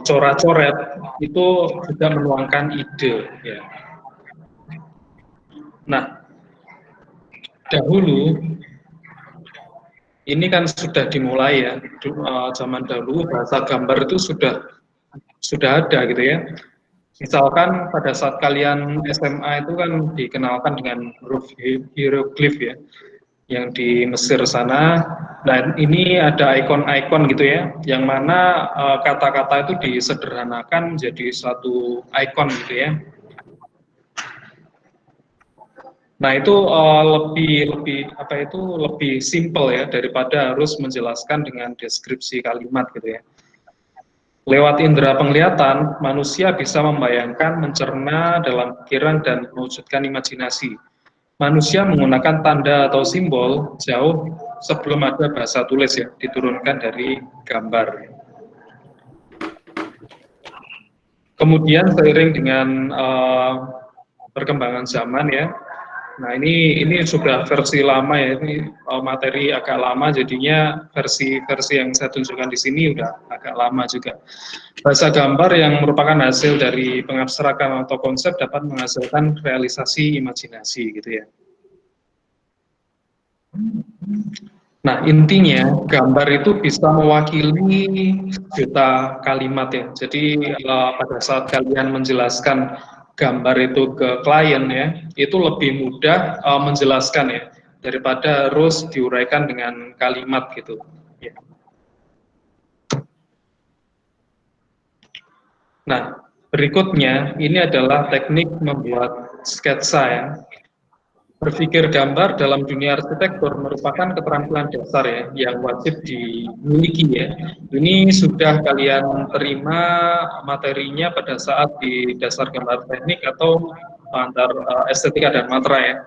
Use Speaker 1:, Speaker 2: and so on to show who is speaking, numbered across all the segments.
Speaker 1: coret-coret itu juga menuangkan ide ya. Nah, dahulu ini kan sudah dimulai ya, zaman dahulu bahasa gambar itu sudah ada gitu ya. Misalkan pada saat kalian SMA itu kan dikenalkan dengan huruf hieroglif ya, yang di Mesir sana. Dan ini ada ikon-ikon gitu ya, yang mana kata-kata itu disederhanakan menjadi satu ikon gitu ya. Nah itu lebih simple ya daripada harus menjelaskan dengan deskripsi kalimat gitu ya. Lewat indera penglihatan, manusia bisa membayangkan, mencerna dalam pikiran dan mewujudkan imajinasi. Manusia menggunakan tanda atau simbol jauh sebelum ada bahasa tulis ya, diturunkan dari gambar. Kemudian seiring dengan perkembangan zaman ya, nah ini sudah versi lama ya, ini materi agak lama, jadinya versi yang saya tunjukkan di sini udah agak lama juga. Bahasa gambar yang merupakan hasil dari pengabstrakan atau konsep dapat menghasilkan realisasi imajinasi gitu ya. Nah intinya gambar itu bisa mewakili juta kalimat ya. Jadi pada saat kalian menjelaskan gambar itu ke klien ya, itu lebih mudah menjelaskan ya daripada harus diuraikan dengan kalimat gitu. Ya. Nah berikutnya ini adalah teknik membuat sketsa ya. Berpikir gambar dalam dunia arsitektur merupakan keterampilan dasar ya, yang wajib dimiliki ya. Ini sudah kalian terima materinya pada saat di dasar gambar teknik atau antar estetika dan matra ya.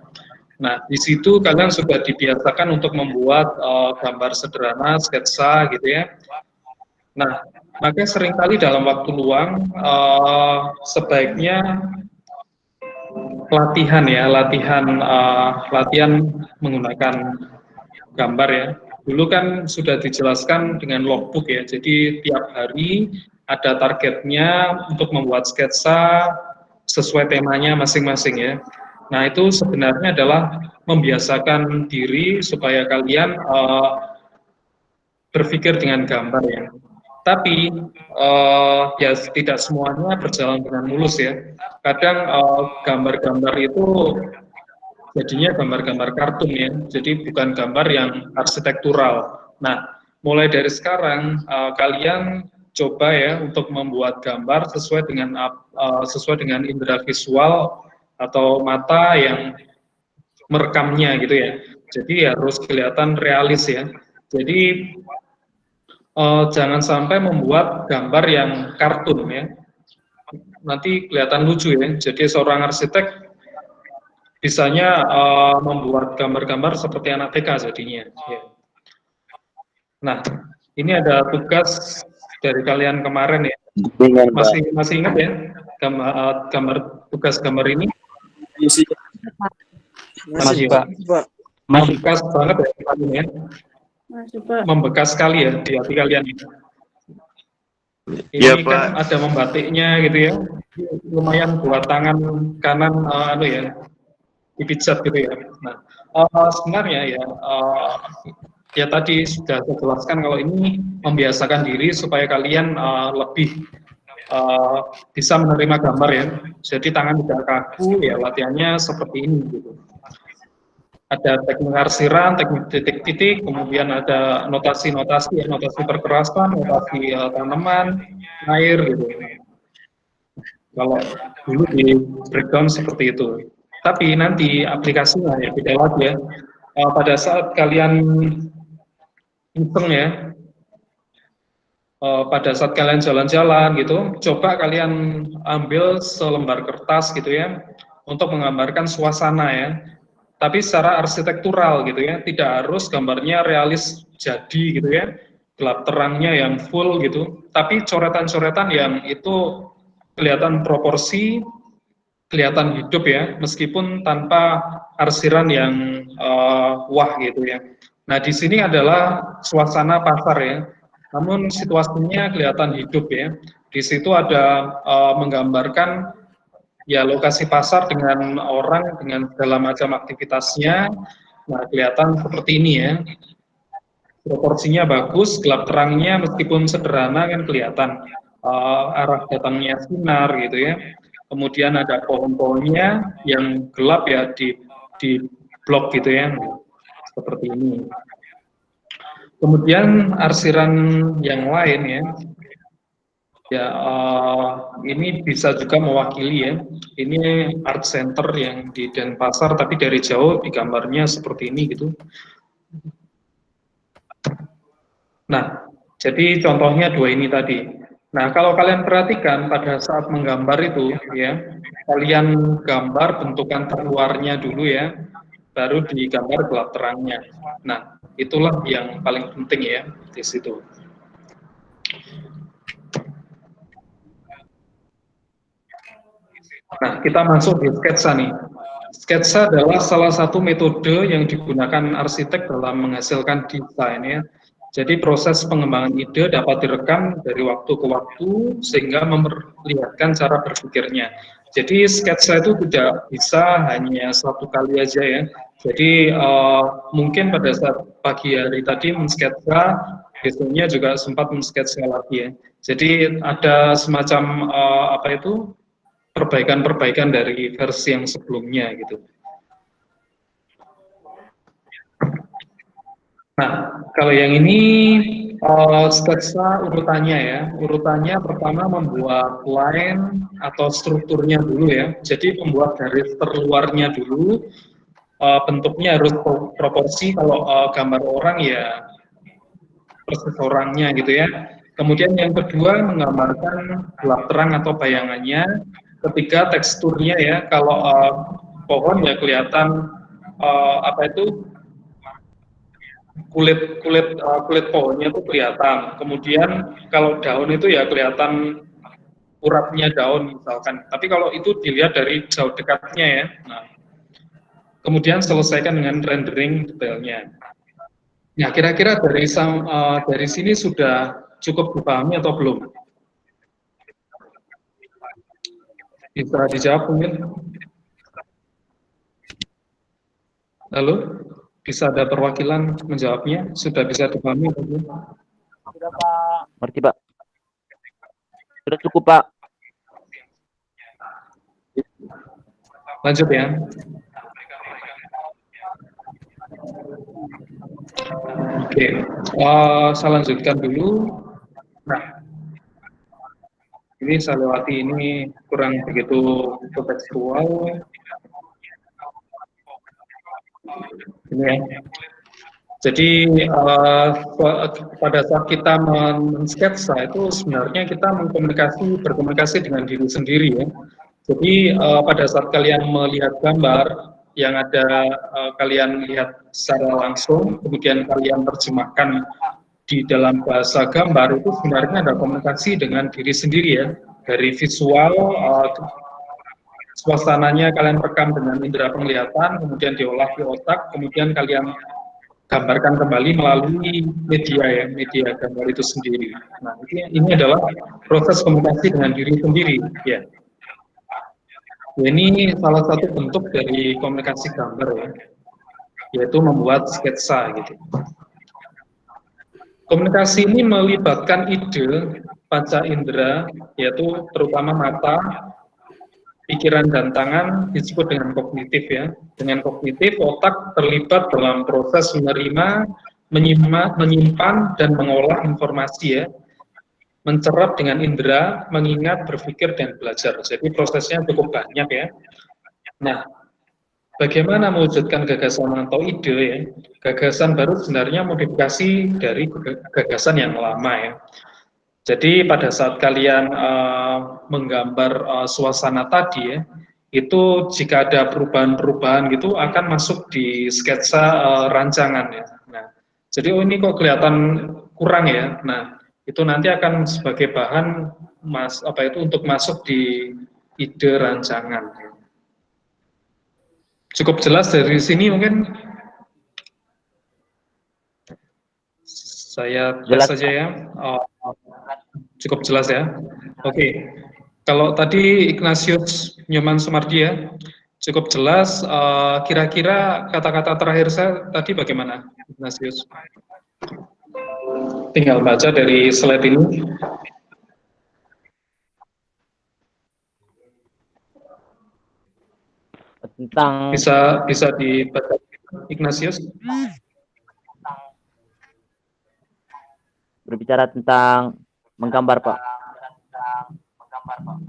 Speaker 1: Nah, di situ kalian sudah dibiasakan untuk membuat gambar sederhana, sketsa gitu ya. Nah, maka seringkali dalam waktu luang sebaiknya latihan menggunakan gambar ya. Dulu kan sudah dijelaskan dengan logbook ya. Jadi tiap hari ada targetnya untuk membuat sketsa sesuai temanya masing-masing ya. Nah itu sebenarnya adalah membiasakan diri supaya kalian berpikir dengan gambar ya. Tapi ya tidak semuanya berjalan dengan mulus ya. Kadang gambar-gambar itu jadinya gambar-gambar kartun ya. Jadi bukan gambar yang arsitektural. Nah, mulai dari sekarang kalian coba ya untuk membuat gambar sesuai dengan indera visual atau mata yang merekamnya gitu ya. Jadi harus kelihatan realis ya. Jadi jangan sampai membuat gambar yang kartun ya, nanti kelihatan lucu ya. Jadi seorang arsitek bisanya membuat gambar-gambar seperti anak TK jadinya ya. Nah ini ada tugas dari kalian kemarin ya, masih ingat ya tugas gambar ini? Masih Pak. Membekas banget ya kalian ya. Membekas sekali ya di hati kalian ini. Ini ya, kan ada membatiknya gitu ya, lumayan buat tangan kanan dipijat gitu ya. Nah sebenarnya ya tadi sudah saya jelaskan kalau ini membiasakan diri supaya kalian lebih bisa menerima gambar ya. Jadi tangan tidak kaku ya, latihannya seperti ini gitu. Ada teknik arsiran, teknik titik-titik, kemudian ada notasi-notasi, notasi perkerasan, notasi tanaman, air gitu. Kalau dulu di breakdown seperti itu. Tapi nanti aplikasinya ya beda lagi ya. Pada saat kalian iseng ya, pada saat kalian jalan-jalan gitu, coba kalian ambil selembar kertas gitu ya, untuk menggambarkan suasana ya. Tapi secara arsitektural gitu ya, tidak harus gambarnya realis jadi gitu ya, gelap terangnya yang full gitu, tapi coretan-coretan yang itu kelihatan proporsi, kelihatan hidup ya, meskipun tanpa arsiran yang wah gitu ya. Nah di sini adalah suasana pasar ya, namun situasinya kelihatan hidup ya. Di situ ada menggambarkan ya lokasi pasar dengan orang dengan segala macam aktivitasnya. Nah, kelihatan seperti ini ya. Proporsinya bagus, gelap terangnya meskipun sederhana kan kelihatan arah datangnya sinar gitu ya. Kemudian ada pohon-pohonnya yang gelap ya di blok gitu ya, seperti ini. Kemudian arsiran yang lain ya, ya ini bisa juga mewakili ya. Ini art center yang di Denpasar, tapi dari jauh digambarnya seperti ini gitu. Nah, jadi contohnya dua ini tadi. Nah, kalau kalian perhatikan pada saat menggambar itu, ya, kalian gambar bentukan terluarnya dulu ya, baru digambar gelap terangnya. Nah, itulah yang paling penting ya di situ. Nah, kita masuk di sketsa nih. Sketsa adalah salah satu metode yang digunakan arsitek dalam menghasilkan desain ya. Jadi proses pengembangan ide dapat direkam dari waktu ke waktu sehingga memperlihatkan cara berpikirnya. Jadi sketsa itu tidak bisa hanya satu kali aja ya. Jadi mungkin pada saat pagi hari tadi mensketsa, besoknya juga sempat mensketsa lagi ya. Jadi ada semacam apa itu perbaikan-perbaikan dari versi yang sebelumnya gitu. Nah, kalau yang ini sketsa urutannya ya. Urutannya pertama membuat line atau strukturnya dulu ya. Jadi membuat garis terluarnya dulu. Bentuknya harus proporsi. Kalau gambar orang ya persis orangnya gitu ya. Kemudian yang kedua menggambarkan gelap terang atau bayangannya. Ketiga teksturnya ya. Kalau pohon ya kelihatan apa itu kulit pohonnya itu kelihatan. Kemudian kalau daun itu ya kelihatan uratnya daun misalkan. Tapi kalau itu dilihat dari jauh dekatnya ya. Nah, kemudian selesaikan dengan rendering detailnya. Nah, kira-kira dari sini sudah cukup dipahami atau belum? Bisa dijawab mungkin. Lalu bisa ada perwakilan menjawabnya? Sudah bisa dipahami atau belum?
Speaker 2: Sudah Pak. Ngerti Pak. Sudah cukup Pak.
Speaker 1: Lanjut ya. Oke, saya lanjutkan dulu. Nah, ini saya lewati ini kurang begitu kontekstual. Ini ya. Jadi pada saat kita mensketsa itu sebenarnya kita berkomunikasi dengan diri sendiri ya. Jadi pada saat kalian melihat gambar yang ada kalian lihat secara langsung, kemudian kalian terjemahkan di dalam bahasa gambar itu sebenarnya ada komunikasi dengan diri sendiri ya. Dari visual, suasananya kalian rekam dengan indera penglihatan, kemudian diolah di otak, kemudian kalian gambarkan kembali melalui media ya, media gambar itu sendiri. Nah, ini adalah proses komunikasi dengan diri sendiri ya. Ini salah satu bentuk dari komunikasi gambar ya, yaitu membuat sketsa gitu. Komunikasi ini melibatkan ide, panca indera, yaitu terutama mata, pikiran dan tangan disebut dengan kognitif ya. Dengan kognitif, otak terlibat dalam proses menerima, menyimpan, dan mengolah informasi ya. Mencerap dengan indera, mengingat, berpikir, dan belajar. Jadi prosesnya cukup banyak ya. Nah, bagaimana mewujudkan gagasan atau ide ya? Gagasan baru sebenarnya modifikasi dari gagasan yang lama ya. Jadi pada saat kalian menggambar suasana tadi ya, itu jika ada perubahan-perubahan gitu akan masuk di sketsa rancangan ya. Nah, jadi ini kok kelihatan kurang ya. Nah, itu nanti akan sebagai bahan untuk masuk di ide rancangan. Cukup jelas dari sini mungkin. Saya tes
Speaker 2: Jelas,
Speaker 1: saja
Speaker 2: Pak.
Speaker 1: ya. Cukup jelas ya. Oke. Kalau tadi Ignatius Nyoman Sumardi ya, cukup jelas. Kira-kira kata-kata terakhir saya tadi bagaimana, Ignatius? Tinggal baca dari slide ini.
Speaker 2: Tentang
Speaker 1: Bisa dibaca, Ignatius.
Speaker 2: berbicara tentang menggambar, Pak.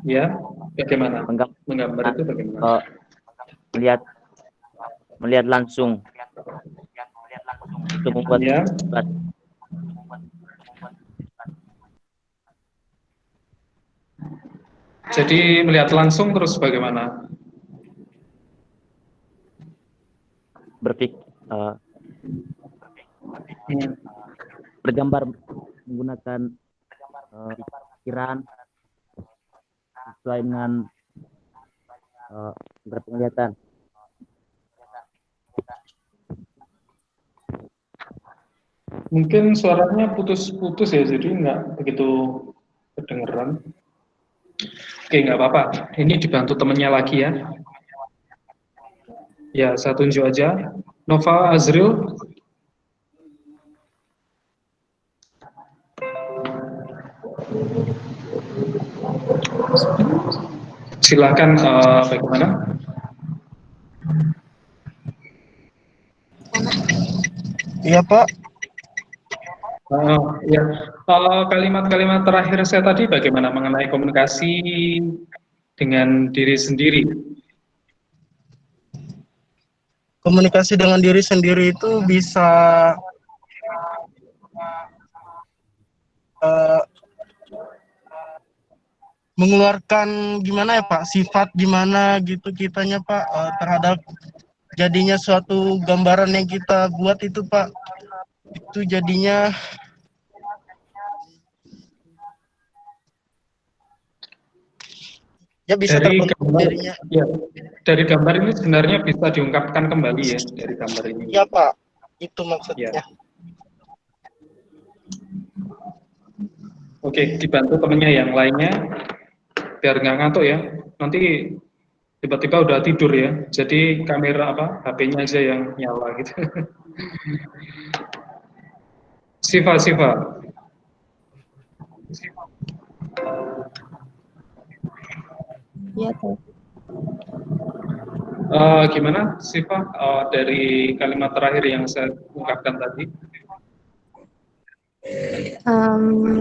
Speaker 1: Ya, bagaimana?
Speaker 2: Menggambar,
Speaker 1: Menggambar itu bagaimana?
Speaker 2: melihat langsung itu membuat
Speaker 1: Ya. Jadi melihat langsung terus bagaimana?
Speaker 2: berpikir bergambar menggunakan pikiran sesuai dengan penglihatan.
Speaker 1: Mungkin suaranya putus-putus ya, jadi nggak begitu kedengeran. Oke, nggak apa-apa. Ini dibantu temennya lagi ya. Ya, saya tunjuk aja. Nova Azril. Silakan, bagaimana?
Speaker 3: Iya, Pak.
Speaker 1: Ya, kalimat-kalimat terakhir saya tadi bagaimana mengenai komunikasi dengan diri sendiri?
Speaker 3: Komunikasi dengan diri sendiri itu bisa mengeluarkan gimana ya Pak, sifat gimana gitu kitanya Pak, terhadap jadinya suatu gambaran yang kita buat itu Pak, itu jadinya ya bisa
Speaker 1: dari
Speaker 3: terbentuk
Speaker 1: gambar,
Speaker 3: jadinya.
Speaker 1: ya, dari gambar ini sebenarnya bisa diungkapkan kembali ya, dari gambar ini.
Speaker 3: Iya Pak, itu maksudnya.
Speaker 1: Ya. Oke, dibantu temennya yang lainnya biar nggak ngantuk ya. Nanti tiba-tiba udah tidur ya. Jadi kamera HP-nya aja yang nyala gitu. Siva.
Speaker 4: Iya, Pak.
Speaker 1: Gimana Siva, dari kalimat terakhir yang saya ungkapkan tadi?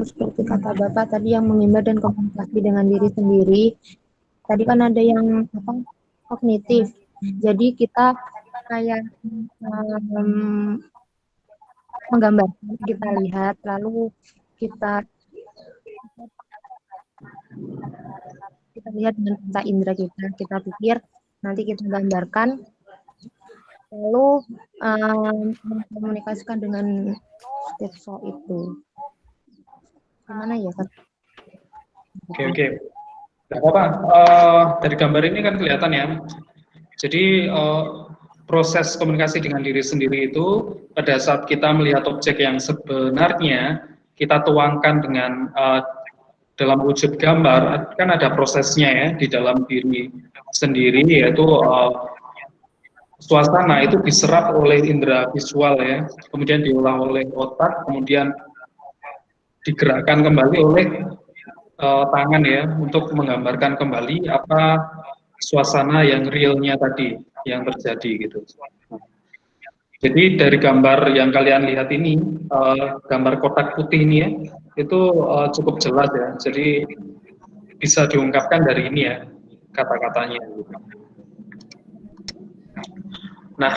Speaker 4: Seperti kata Bapak tadi yang mengimbau dan komunikasi dengan diri sendiri. Tadi kan ada yang kognitif. Jadi kita kayak menggambarkan, kita lihat, lalu kita lihat dengan mata indera kita pikir, nanti kita gambarkan, lalu mengkomunikasikan dengan sketsa itu. Gimana ya, Kak?
Speaker 1: Oke. Tidak apa-apa. Dari gambar ini kan kelihatan ya. Jadi proses komunikasi dengan diri sendiri itu pada saat kita melihat objek yang sebenarnya kita tuangkan dengan dalam wujud gambar, kan ada prosesnya ya di dalam diri sendiri, yaitu suasana itu diserap oleh indera visual ya, kemudian diolah oleh otak, kemudian digerakkan kembali oleh tangan ya untuk menggambarkan kembali apa suasana yang realnya tadi yang terjadi gitu. Jadi dari gambar yang kalian lihat ini, gambar kotak putih ini ya, itu cukup jelas ya. Jadi bisa diungkapkan dari ini ya kata-katanya. Nah,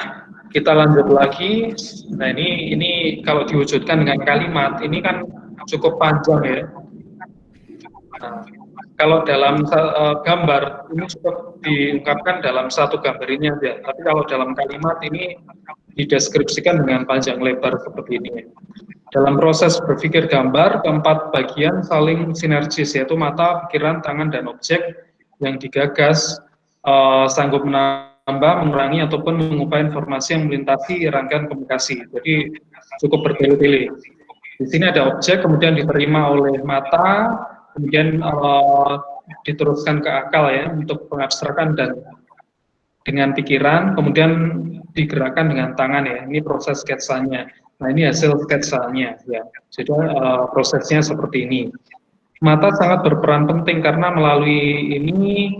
Speaker 1: kita lanjut lagi. Nah ini kalau diwujudkan dengan kalimat ini kan cukup panjang ya. Nah, kalau dalam gambar ini cukup diungkapkan dalam satu gambar ini aja. Tapi kalau dalam kalimat ini dideskripsikan dengan panjang lebar seperti ini. Dalam proses berpikir gambar, keempat bagian saling sinergis, yaitu mata, pikiran, tangan, dan objek yang digagas sanggup menambah, mengurangi, ataupun mengubah informasi yang melintasi rangkaian komunikasi. Jadi cukup bertele-tele. Di sini ada objek, kemudian diterima oleh mata, kemudian diteruskan ke akal ya untuk pengabstrakan dan dengan pikiran, kemudian digerakkan dengan tangan ya. Ini proses sketsanya. Nah ini hasil sketsanya ya. Jadi prosesnya seperti ini. Mata sangat berperan penting karena melalui ini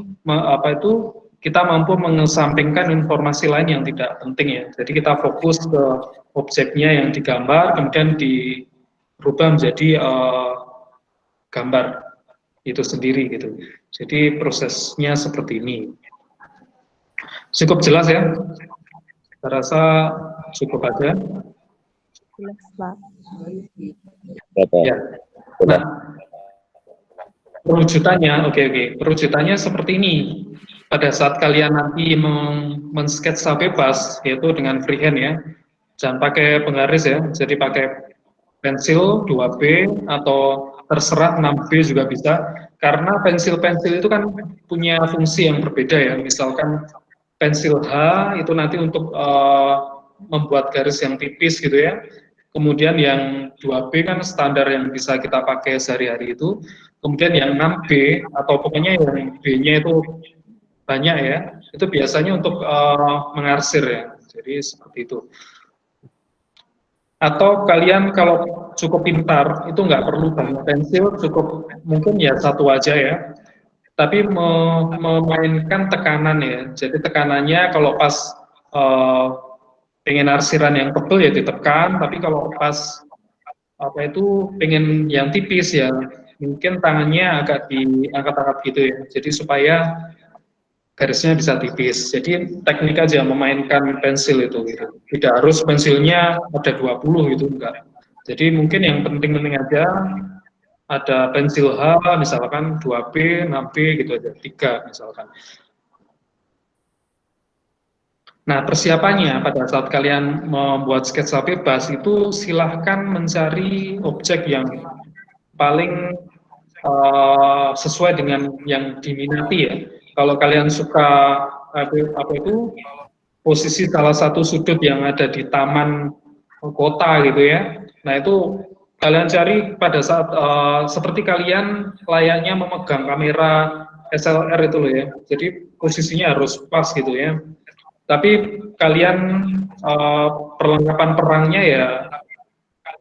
Speaker 1: kita mampu mengesampingkan informasi lain yang tidak penting ya. Jadi kita fokus ke objeknya yang digambar, kemudian dirubah menjadi gambar itu sendiri gitu. Jadi prosesnya seperti ini. Cukup jelas ya? Saya rasa cukup aja.
Speaker 4: Jelas, Pak.
Speaker 1: Ya. Nah, perwujudannya, oke. Perwujudannya seperti ini. Pada saat kalian nanti men-sketsa bebas, yaitu dengan freehand ya, jangan pakai penggaris ya, jadi pakai pensil 2B atau terserah 6B juga bisa, karena pensil-pensil itu kan punya fungsi yang berbeda ya, misalkan pensil H itu nanti untuk membuat garis yang tipis gitu ya, kemudian yang 2B kan standar yang bisa kita pakai sehari-hari itu, kemudian yang 6B atau pokoknya yang B-nya itu banyak ya, itu biasanya untuk mengarsir ya, jadi seperti itu. Atau kalian kalau cukup pintar, itu nggak perlu banyak pensil, cukup mungkin ya satu aja ya, tapi memainkan tekanan ya, jadi tekanannya kalau pas pengen arsiran yang tebal ya ditekan, tapi kalau pas pengen yang tipis ya, mungkin tangannya agak diangkat-angkat gitu ya, jadi supaya garisnya bisa tipis. Jadi teknik aja memainkan pensil itu gitu. Tidak harus pensilnya ada 20 gitu, enggak. Jadi mungkin yang penting-penting aja ada pensil H misalkan 2B, 6B gitu aja, 3 misalkan. Nah, persiapannya pada saat kalian membuat sketsa bebas itu silahkan mencari objek yang paling sesuai dengan yang diminati ya. Kalau kalian suka posisi salah satu sudut yang ada di taman kota gitu ya, nah itu kalian cari pada saat seperti kalian layaknya memegang kamera SLR itu loh ya, jadi posisinya harus pas gitu ya. Tapi kalian perlengkapan perangnya ya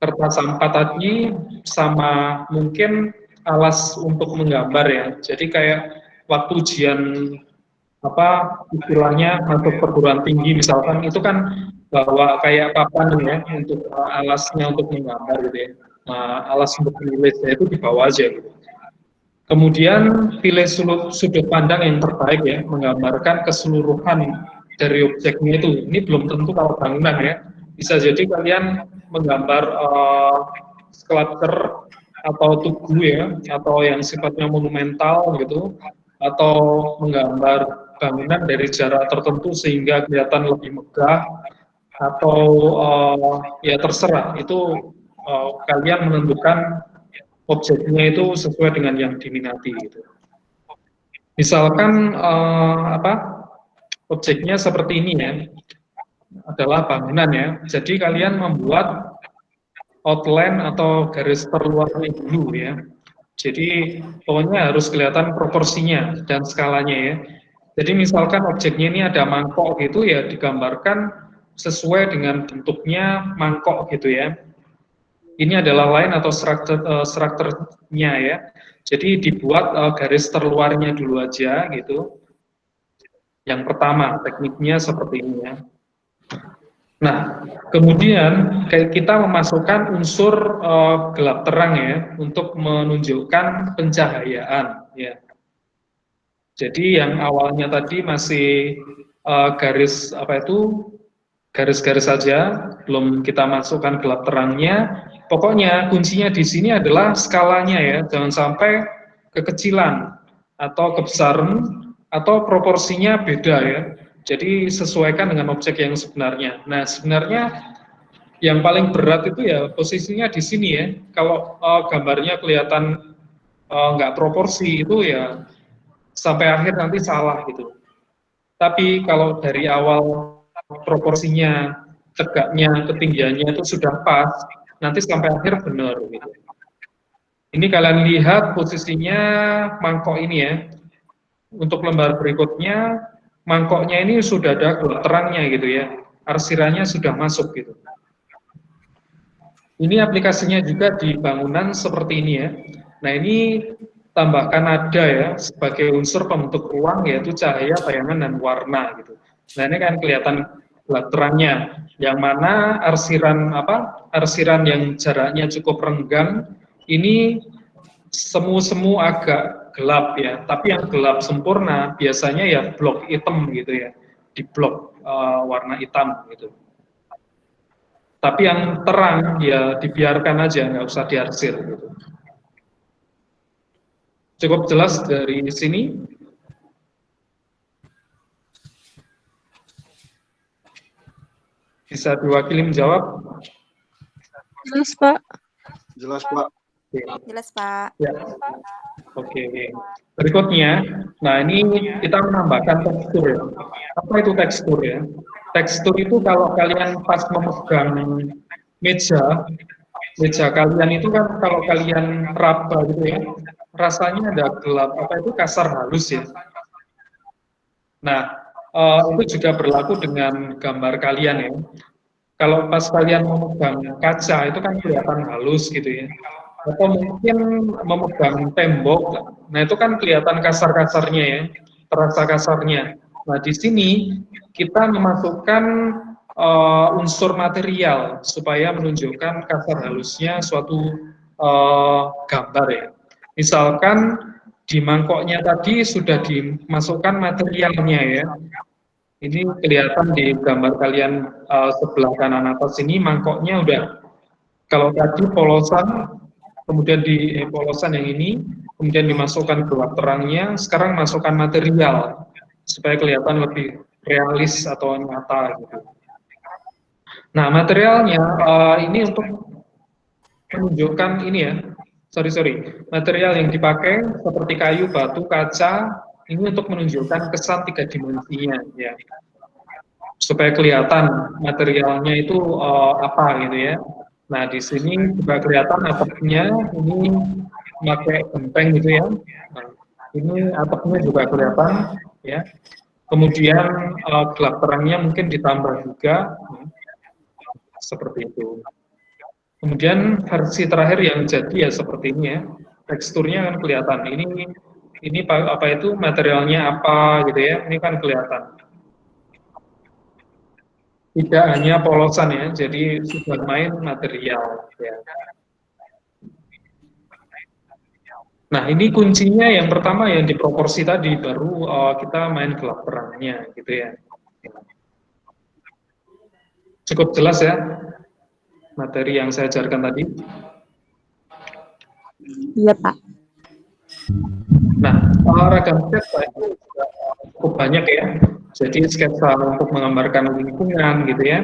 Speaker 1: kertas A4 tadi sama mungkin alas untuk menggambar ya. Jadi kayak waktu ujian istilahnya masuk perguruan tinggi misalkan itu kan bawa kayak papan ya untuk alasnya untuk menggambar gitu ya. Nah, alas untuk menulis ya itu dibawa aja gitu. Kemudian pilih sudut pandang yang terbaik ya, menggambarkan keseluruhan dari objeknya itu. Ini belum tentu kalau bangunan ya. Bisa jadi kalian menggambar skulptur atau tugu ya, atau yang sifatnya monumental gitu, atau menggambar bangunan dari jarak tertentu sehingga kelihatan lebih megah, atau ya terserah itu kalian menentukan objeknya itu sesuai dengan yang diminati gitu. Misalkan objeknya seperti ini ya, adalah bangunan ya. Jadi kalian membuat outline atau garis terluarnya dulu ya. Jadi pokoknya harus kelihatan proporsinya dan skalanya ya. Jadi misalkan objeknya ini ada mangkok gitu ya, digambarkan sesuai dengan bentuknya mangkok gitu ya. Ini adalah line atau strukturnya ya. Jadi dibuat garis terluarnya dulu aja gitu. Yang pertama tekniknya seperti ini ya. Nah, kemudian kita memasukkan unsur gelap terang ya untuk menunjukkan pencahayaan ya. Jadi yang awalnya tadi masih garis garis-garis saja, belum kita masukkan gelap terangnya. Pokoknya kuncinya di sini adalah skalanya ya, jangan sampai kekecilan atau kebesaran atau proporsinya beda ya. Jadi sesuaikan dengan objek yang sebenarnya. Nah sebenarnya yang paling berat itu ya posisinya di sini ya. Kalau gambarnya kelihatan nggak proporsi itu ya sampai akhir nanti salah gitu. Tapi kalau dari awal proporsinya, tegaknya, ketinggiannya itu sudah pas, nanti sampai akhir benar gitu. Ini kalian lihat posisinya mangkok ini ya. Untuk lembar berikutnya, mangkoknya ini sudah ada gelap terangnya gitu ya. Arsirannya sudah masuk gitu. Ini aplikasinya juga di bangunan seperti ini ya. Nah ini tambahkan ada ya sebagai unsur pembentuk ruang yaitu cahaya, bayangan, dan warna gitu. Nah ini kan kelihatan gelap terangnya. Yang mana arsiran yang jaraknya cukup renggang ini semu-semu agak gelap ya, tapi yang gelap sempurna biasanya ya blok hitam gitu ya, di blok warna hitam gitu. Tapi yang terang ya dibiarkan aja, nggak usah diarsir gitu. Cukup jelas dari sini? Bisa diwakili menjawab?
Speaker 5: Jelas, Pak.
Speaker 6: Jelas, Pak.
Speaker 7: Jelas, Pak.
Speaker 1: Ya. Oke. Berikutnya, nah ini kita menambahkan tekstur ya. Apa itu tekstur ya? Tekstur itu kalau kalian pas memegang meja kalian itu kan kalau kalian raba gitu ya, rasanya ada gelap, kasar halus ya. Nah, itu juga berlaku dengan gambar kalian ya. Kalau pas kalian memegang kaca itu kan kelihatan halus gitu ya. Atau mungkin memegang tembok, nah itu kan kelihatan kasar-kasarnya ya, terasa kasarnya. Nah di sini kita memasukkan unsur material supaya menunjukkan kasar halusnya suatu gambar ya. Misalkan di mangkoknya tadi sudah dimasukkan materialnya ya. Ini kelihatan di gambar kalian sebelah kanan atas ini mangkoknya udah, kalau tadi polosan, kemudian di polosan yang ini, kemudian dimasukkan gelap terangnya, sekarang masukkan material, supaya kelihatan lebih realis atau nyata gitu. Nah materialnya ini untuk menunjukkan ini ya, material yang dipakai seperti kayu, batu, kaca, ini untuk menunjukkan kesan 3 dimensinya ya, supaya kelihatan materialnya itu apa gitu ya. Nah, di sini juga kelihatan atapnya ini pakai genteng gitu ya. Nah, ini atapnya juga kelihatan ya. Kemudian gelap terangnya mungkin ditambah juga seperti itu. Kemudian versi terakhir yang jadi ya seperti ini ya. Teksturnya kan kelihatan. Ini apa itu materialnya apa gitu ya. Ini kan kelihatan. Tidak hanya polosan ya, jadi sudah main material ya. Nah ini kuncinya yang pertama yang di proporsi tadi, baru kita main gelap terangnya gitu ya. Cukup jelas ya materi yang saya ajarkan tadi?
Speaker 4: Iya Pak.
Speaker 1: Nah ragam sketsa itu cukup banyak ya. Jadi sketsa untuk menggambarkan lingkungan gitu ya.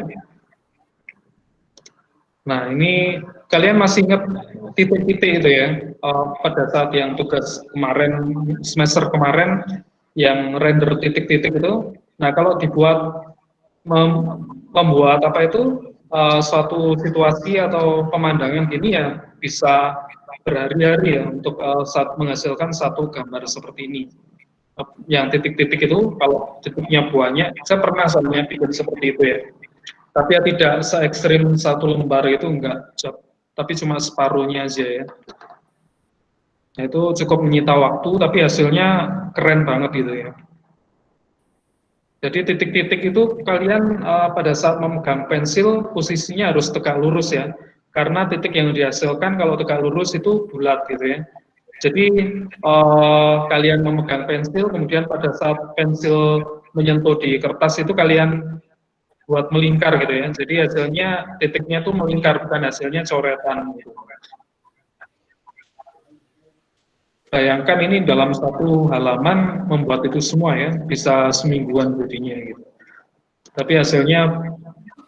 Speaker 1: Nah ini kalian masih ingat titik-titik itu ya, pada saat yang tugas kemarin, semester kemarin, yang render titik-titik itu. Nah kalau dibuat, membuat apa itu, suatu situasi atau pemandangan gini ya, bisa berhari-hari ya, untuk saat menghasilkan satu gambar seperti ini. Yang titik-titik itu, kalau titiknya banyak, saya pernah soalnya bikin seperti itu ya. Tapi ya tidak se-ekstrim satu lembar itu enggak, tapi cuma separuhnya aja ya. Nah, itu cukup menyita waktu, tapi hasilnya keren banget gitu ya. Jadi titik-titik itu kalian pada saat memegang pensil, posisinya harus tegak lurus ya. Karena titik yang dihasilkan kalau tegak lurus itu bulat gitu ya. Jadi kalian memegang pensil, kemudian pada saat pensil menyentuh di kertas itu kalian buat melingkar gitu ya. Jadi hasilnya titiknya tuh melingkar, bukan hasilnya coretan gitu. Bayangkan ini dalam satu halaman membuat itu semua ya, bisa semingguan jadinya gitu. Tapi hasilnya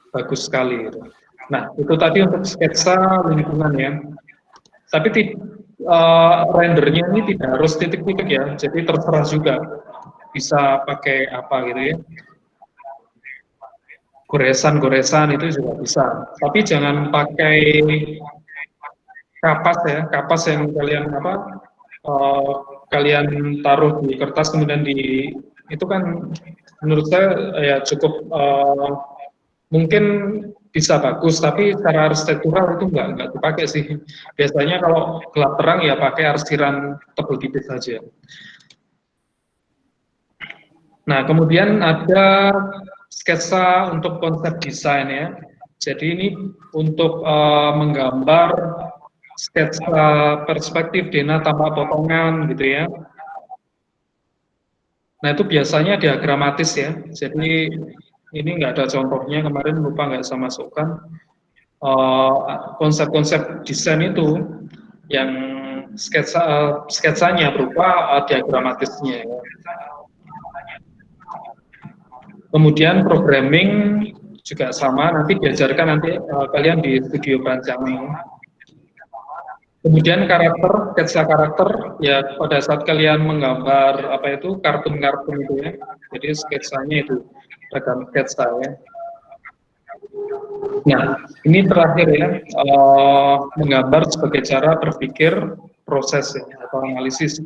Speaker 1: bagus sekali gitu. Nah, itu tadi untuk sketsa lingkungan ya. Tapi rendernya ini tidak harus titik-titik ya, jadi terserah juga bisa pakai apa gitu ya. goresan-goresan itu juga bisa. Tapi jangan pakai kapas ya, kapas yang kalian kalian taruh di kertas kemudian itu kan menurut saya ya cukup mungkin bisa bagus, tapi secara arsitektural itu nggak dipakai sih. Biasanya kalau gelap terang ya pakai arsiran tebal tipis saja. Nah, kemudian ada sketsa untuk konsep desain ya. Jadi ini untuk menggambar sketsa perspektif denah tanpa potongan gitu ya. Nah, itu biasanya diagramatis ya. Jadi ini nggak ada contohnya, kemarin lupa nggak saya masukkan. Konsep-konsep desain itu yang sketsanya berupa diagramatisnya ya. Kemudian programming juga sama, nanti diajarkan nanti kalian di studio perancangan. Kemudian karakter, sketsa karakter, ya pada saat kalian menggambar apa itu kartun-kartun itu ya, jadi sketsanya itu ragam sketsa ya. Nah, ini terakhir ya, menggambar sebagai cara berpikir proses ya, atau analitis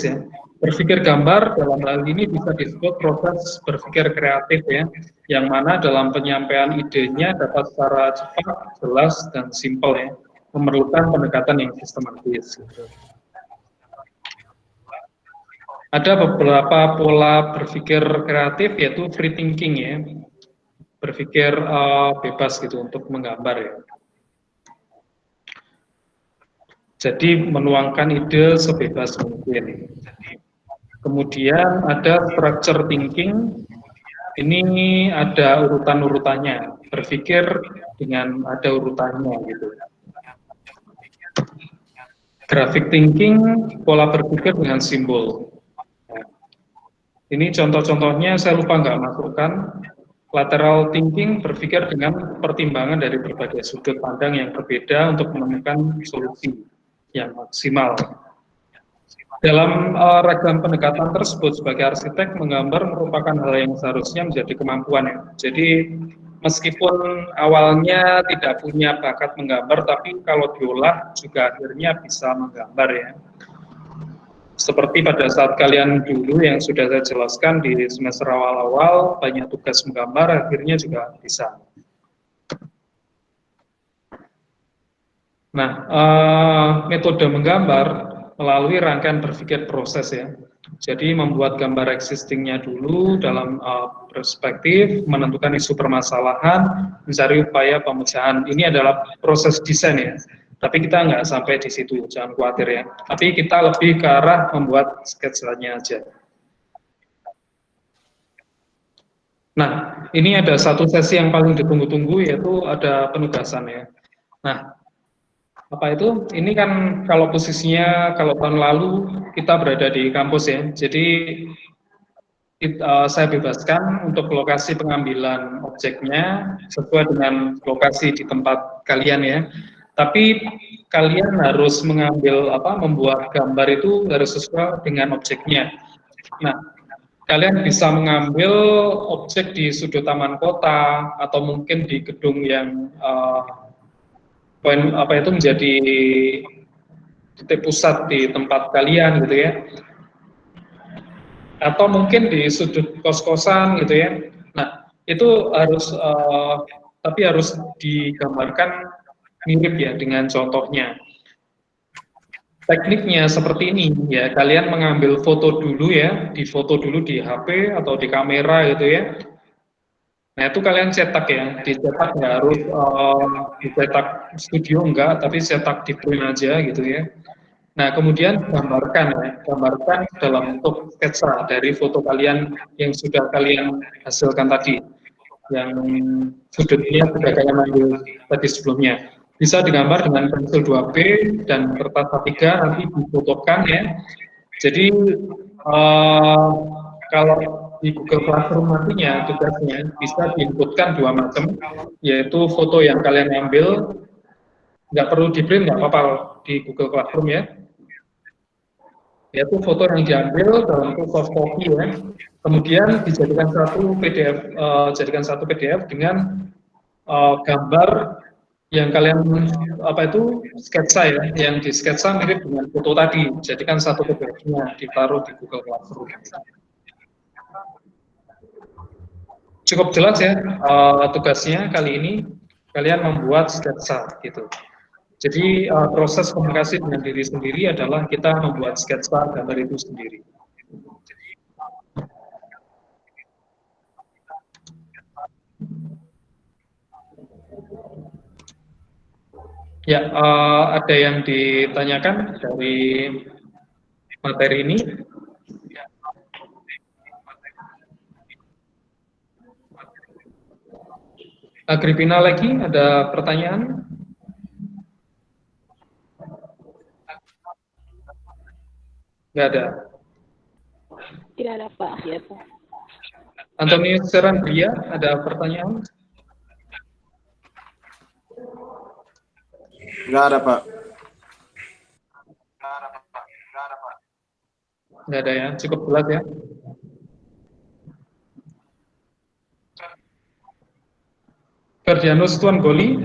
Speaker 1: ya. Berpikir gambar dalam hal ini bisa disebut proses berpikir kreatif ya, yang mana dalam penyampaian idenya dapat secara cepat, jelas, dan simpel ya, memerlukan pendekatan yang sistematis. Gitu. Ada beberapa pola berpikir kreatif yaitu free thinking ya, berpikir bebas gitu untuk menggambar ya. Jadi menuangkan ide sebebas mungkin. Kemudian ada structure thinking, ini ada urutan-urutannya, berpikir dengan ada urutannya gitu. Graphic thinking, pola berpikir dengan simbol. Ini contoh-contohnya saya lupa nggak masukkan. Lateral thinking, berpikir dengan pertimbangan dari berbagai sudut pandang yang berbeda untuk menemukan solusi yang maksimal. Dalam ragam pendekatan tersebut, sebagai arsitek, menggambar merupakan hal yang seharusnya menjadi kemampuan ya. Jadi meskipun awalnya tidak punya bakat menggambar, tapi kalau diolah juga akhirnya bisa menggambar ya. Seperti pada saat kalian dulu yang sudah saya jelaskan di semester awal-awal, banyak tugas menggambar, akhirnya juga bisa. Nah, metode menggambar melalui rangkaian berpikir proses ya. Jadi membuat gambar existingnya dulu dalam perspektif, menentukan isu permasalahan, mencari upaya pemecahan. Ini adalah proses desain ya. Tapi kita nggak sampai di situ, jangan khawatir ya. Tapi kita lebih ke arah membuat sketsanya aja. Nah, ini ada satu sesi yang paling ditunggu-tunggu, yaitu ada penugasan ya. Nah, apa itu? Ini kan kalau posisinya kalau tahun lalu kita berada di kampus ya, jadi saya bebaskan untuk lokasi pengambilan objeknya sesuai dengan lokasi di tempat kalian ya. Tapi kalian harus membuat gambar itu harus sesuai dengan objeknya. Nah, kalian bisa mengambil objek di sudut taman kota atau mungkin di gedung yang menjadi titik pusat di tempat kalian gitu ya, atau mungkin di sudut kos-kosan gitu ya. Nah, itu harus tapi harus digambarkan mirip ya dengan contohnya. Tekniknya seperti ini ya, kalian mengambil foto dulu ya, difoto dulu di HP atau di kamera gitu ya. Nah, itu kalian cetak ya, dicetak nggak harus dicetak studio enggak, tapi cetak di print aja gitu ya. Nah, kemudian gambarkan dalam bentuk sketsa dari foto kalian yang sudah kalian hasilkan tadi, yang sudutnya sudah kalian ambil tadi sebelumnya. Bisa digambar dengan pensil 2B dan kertas A3 nanti difotokan ya. Jadi kalau di Google Classroom nantinya tugasnya bisa diinputkan dua macam, yaitu foto yang kalian ambil, nggak perlu di print, nggak apa-apa di Google Classroom ya. yaitu foto yang diambil dalam bentuk soft copy ya, kemudian dijadikan satu PDF dengan gambar yang kalian sketsa ya, yang di sketsa mirip dengan foto tadi, jadikan satu PDF-nya, ditaruh di Google Classroom. Cukup jelas ya tugasnya kali ini, kalian membuat sketsa gitu. Jadi proses komunikasi dengan diri sendiri adalah kita membuat sketsa gambar itu sendiri. Ya, ada yang ditanyakan dari materi ini? Agripina lagi, ada pertanyaan? Nggak ada.
Speaker 5: Tidak ada, Pak. Ya, Pak.
Speaker 1: Antonius Serandria, ada pertanyaan?
Speaker 6: Nggak ada, Pak.
Speaker 1: Nggak ada ya, cukup jelas ya. Ferdianus Tuan Goli.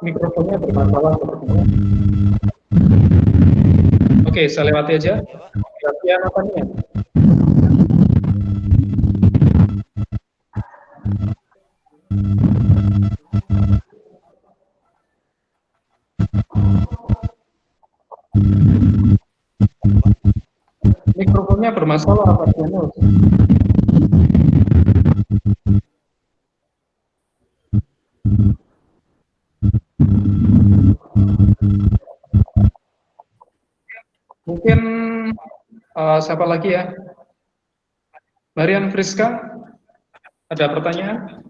Speaker 1: Mikrofonnya bermasalah sepertinya. Oke, saya lewati aja. Latihan apa nih? Mikrofonnya bermasalah apa channel? Mungkin siapa lagi ya? Marian Friska, ada pertanyaan?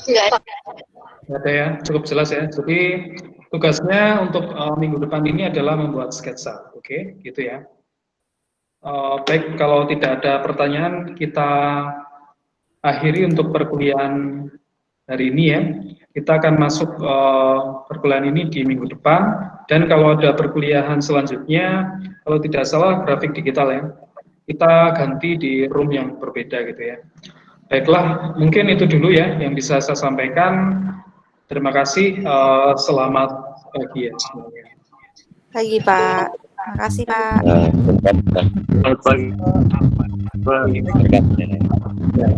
Speaker 1: Nggak ada ya, cukup jelas ya. Jadi tugasnya untuk minggu depan ini adalah membuat sketsa, oke, gitu ya. Baik, kalau tidak ada pertanyaan, kita akhiri untuk perkuliahan hari ini ya. Kita akan masuk perkuliahan ini di minggu depan, dan kalau ada perkuliahan selanjutnya, kalau tidak salah grafik digital ya, kita ganti di room yang berbeda gitu ya. Baiklah, mungkin itu dulu ya yang bisa saya sampaikan. Terima kasih, selamat pagi ya semuanya.
Speaker 7: Pagi, Pak. Terima kasih, Pak.
Speaker 2: Selamat pagi.
Speaker 1: Ya.